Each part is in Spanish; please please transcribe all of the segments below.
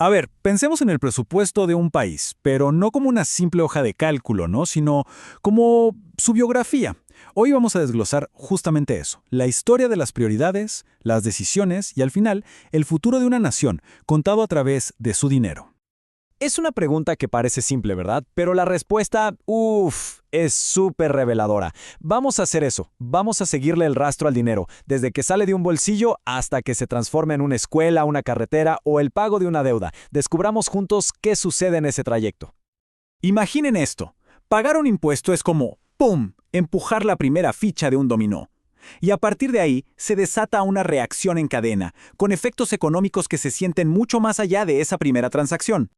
A ver, pensemos en el presupuesto de un país, pero no como una simple hoja de cálculo, ¿no? Sino como su biografía. Hoy vamos a desglosar justamente eso, la historia de las prioridades, las decisiones y al final, el futuro de una nación, contado a través de su dinero. Es una pregunta que parece simple, ¿verdad? Pero la respuesta, es súper reveladora. Vamos a hacer eso. Vamos a seguirle el rastro al dinero, desde que sale de un bolsillo hasta que se transforma en una escuela, una carretera o el pago de una deuda. Descubramos juntos qué sucede en ese trayecto. Imaginen esto, pagar un impuesto es como, ¡pum!, empujar la primera ficha de un dominó. Y a partir de ahí se desata una reacción en cadena, con efectos económicos que se sienten mucho más allá de esa primera transacción.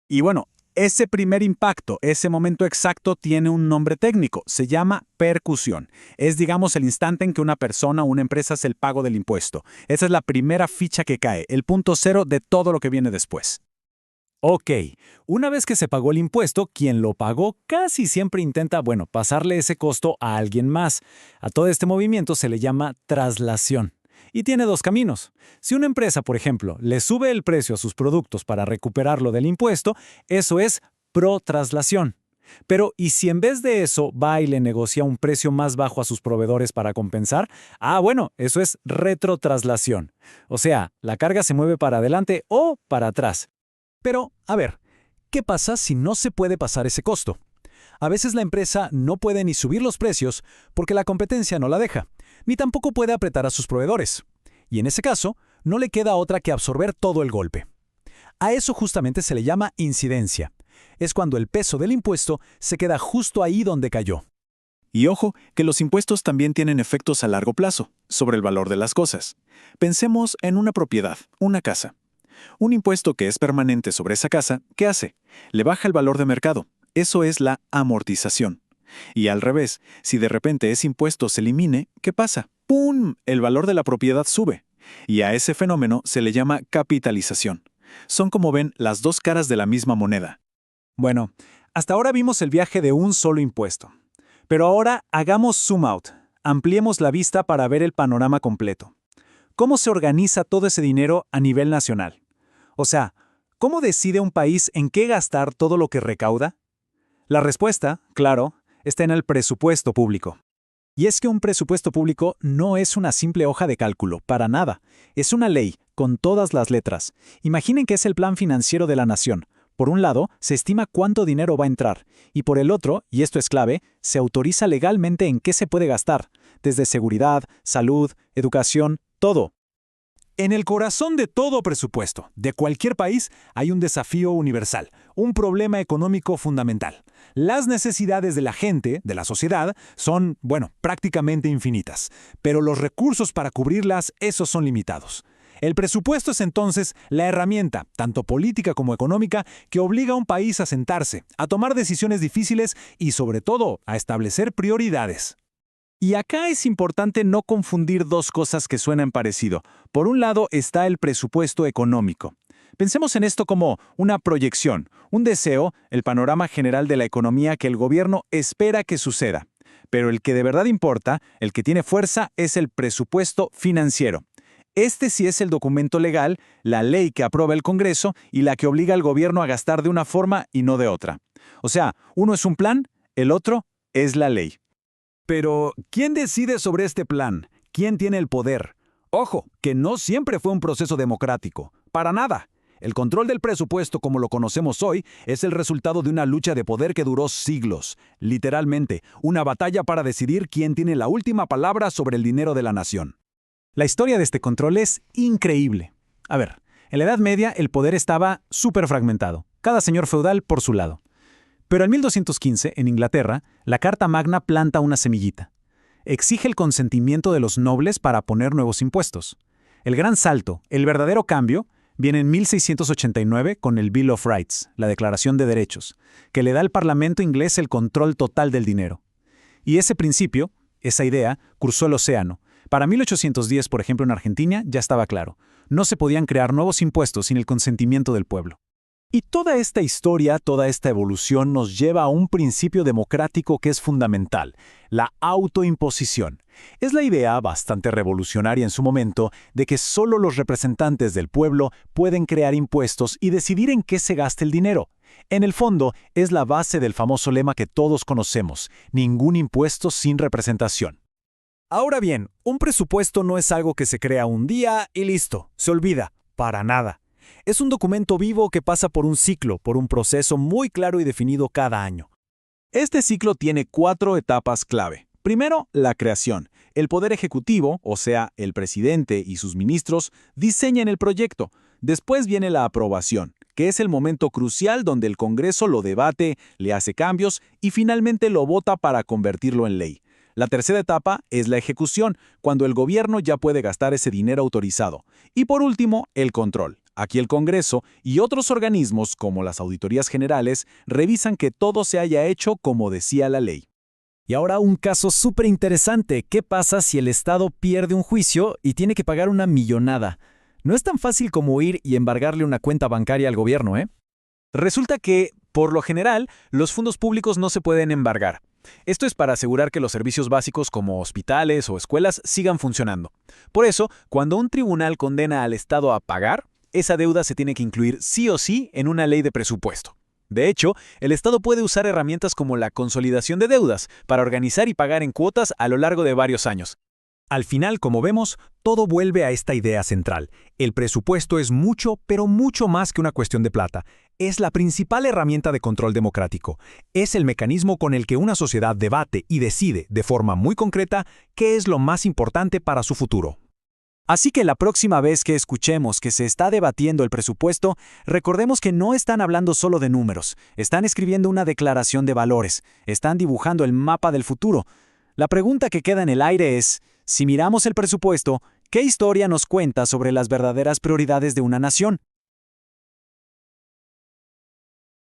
Y bueno, ese primer impacto, ese momento exacto tiene un nombre técnico, se llama percusión. Es, digamos, el instante en que una persona o una empresa hace el pago del impuesto. Esa es la primera ficha que cae, el punto cero de todo lo que viene después. Ok, una vez que se pagó el impuesto, quien lo pagó casi siempre intenta, pasarle ese costo a alguien más. A todo este movimiento se le llama traslación. Y tiene dos caminos. Si una empresa, por ejemplo, le sube el precio a sus productos para recuperarlo del impuesto, eso es protraslación. Pero, ¿y si en vez de eso va y le negocia un precio más bajo a sus proveedores para compensar? Eso es retrotraslación. O sea, la carga se mueve para adelante o para atrás. Pero, a ver, ¿qué pasa si no se puede pasar ese costo? A veces la empresa no puede ni subir los precios porque la competencia no la deja, ni tampoco puede apretar a sus proveedores. Y en ese caso, no le queda otra que absorber todo el golpe. A eso justamente se le llama incidencia. Es cuando el peso del impuesto se queda justo ahí donde cayó. Y ojo, que los impuestos también tienen efectos a largo plazo, sobre el valor de las cosas. Pensemos en una propiedad, una casa. Un impuesto que es permanente sobre esa casa, ¿qué hace? Le baja el valor de mercado. Eso es la amortización. Y al revés, si de repente ese impuesto se elimine, ¿qué pasa? ¡Pum! El valor de la propiedad sube. Y a ese fenómeno se le llama capitalización. Son, como ven, las dos caras de la misma moneda. Bueno, hasta ahora vimos el viaje de un solo impuesto. Pero ahora hagamos zoom out. Ampliemos la vista para ver el panorama completo. ¿Cómo se organiza todo ese dinero a nivel nacional? O sea, ¿cómo decide un país en qué gastar todo lo que recauda? La respuesta, claro, está en el presupuesto público. Y es que un presupuesto público no es una simple hoja de cálculo, para nada. Es una ley, con todas las letras. Imaginen que es el plan financiero de la nación. Por un lado, se estima cuánto dinero va a entrar, y por el otro, y esto es clave, se autoriza legalmente en qué se puede gastar, desde seguridad, salud, educación, todo. En el corazón de todo presupuesto, de cualquier país, hay un desafío universal, un problema económico fundamental. Las necesidades de la gente, de la sociedad, son, prácticamente infinitas, pero los recursos para cubrirlas, esos son limitados. El presupuesto es entonces la herramienta, tanto política como económica, que obliga a un país a sentarse, a tomar decisiones difíciles y, sobre todo, a establecer prioridades. Y acá es importante no confundir dos cosas que suenan parecido. Por un lado está el presupuesto económico. Pensemos en esto como una proyección, un deseo, el panorama general de la economía que el gobierno espera que suceda. Pero el que de verdad importa, el que tiene fuerza, es el presupuesto financiero. Este sí es el documento legal, la ley que aprueba el Congreso y la que obliga al gobierno a gastar de una forma y no de otra. O sea, uno es un plan, el otro es la ley. Pero, ¿quién decide sobre este plan? ¿Quién tiene el poder? Ojo, que no siempre fue un proceso democrático. Para nada. El control del presupuesto como lo conocemos hoy es el resultado de una lucha de poder que duró siglos. Literalmente, una batalla para decidir quién tiene la última palabra sobre el dinero de la nación. La historia de este control es increíble. A ver, en la Edad Media el poder estaba súper fragmentado, cada señor feudal por su lado. Pero en 1215, en Inglaterra, la Carta Magna planta una semillita. Exige el consentimiento de los nobles para poner nuevos impuestos. El gran salto, el verdadero cambio, viene en 1689 con el Bill of Rights, la Declaración de Derechos, que le da al Parlamento inglés el control total del dinero. Y ese principio, esa idea, cruzó el océano. Para 1810, por ejemplo, en Argentina, ya estaba claro. No se podían crear nuevos impuestos sin el consentimiento del pueblo. Y toda esta historia, toda esta evolución nos lleva a un principio democrático que es fundamental, la autoimposición. Es la idea, bastante revolucionaria en su momento, de que solo los representantes del pueblo pueden crear impuestos y decidir en qué se gasta el dinero. En el fondo, es la base del famoso lema que todos conocemos: ningún impuesto sin representación. Ahora bien, un presupuesto no es algo que se crea un día y listo, se olvida, para nada. Es un documento vivo que pasa por un ciclo, por un proceso muy claro y definido cada año. Este ciclo tiene 4 etapas clave. Primero, la creación. El Poder Ejecutivo, o sea, el presidente y sus ministros, diseñan el proyecto. Después viene la aprobación, que es el momento crucial donde el Congreso lo debate, le hace cambios y finalmente lo vota para convertirlo en ley. La tercera etapa es la ejecución, cuando el gobierno ya puede gastar ese dinero autorizado. Y por último, el control. Aquí el Congreso y otros organismos, como las auditorías generales, revisan que todo se haya hecho como decía la ley. Y ahora un caso súper interesante. ¿Qué pasa si el Estado pierde un juicio y tiene que pagar una millonada? No es tan fácil como ir y embargarle una cuenta bancaria al gobierno, ¿eh? Resulta que, por lo general, los fondos públicos no se pueden embargar. Esto es para asegurar que los servicios básicos como hospitales o escuelas sigan funcionando. Por eso, cuando un tribunal condena al Estado a pagar, esa deuda se tiene que incluir sí o sí en una ley de presupuesto. De hecho, el Estado puede usar herramientas como la consolidación de deudas para organizar y pagar en cuotas a lo largo de varios años. Al final, como vemos, todo vuelve a esta idea central. El presupuesto es mucho, pero mucho más que una cuestión de plata. Es la principal herramienta de control democrático. Es el mecanismo con el que una sociedad debate y decide, de forma muy concreta, qué es lo más importante para su futuro. Así que la próxima vez que escuchemos que se está debatiendo el presupuesto, recordemos que no están hablando solo de números, están escribiendo una declaración de valores, están dibujando el mapa del futuro. La pregunta que queda en el aire es: si miramos el presupuesto, ¿qué historia nos cuenta sobre las verdaderas prioridades de una nación?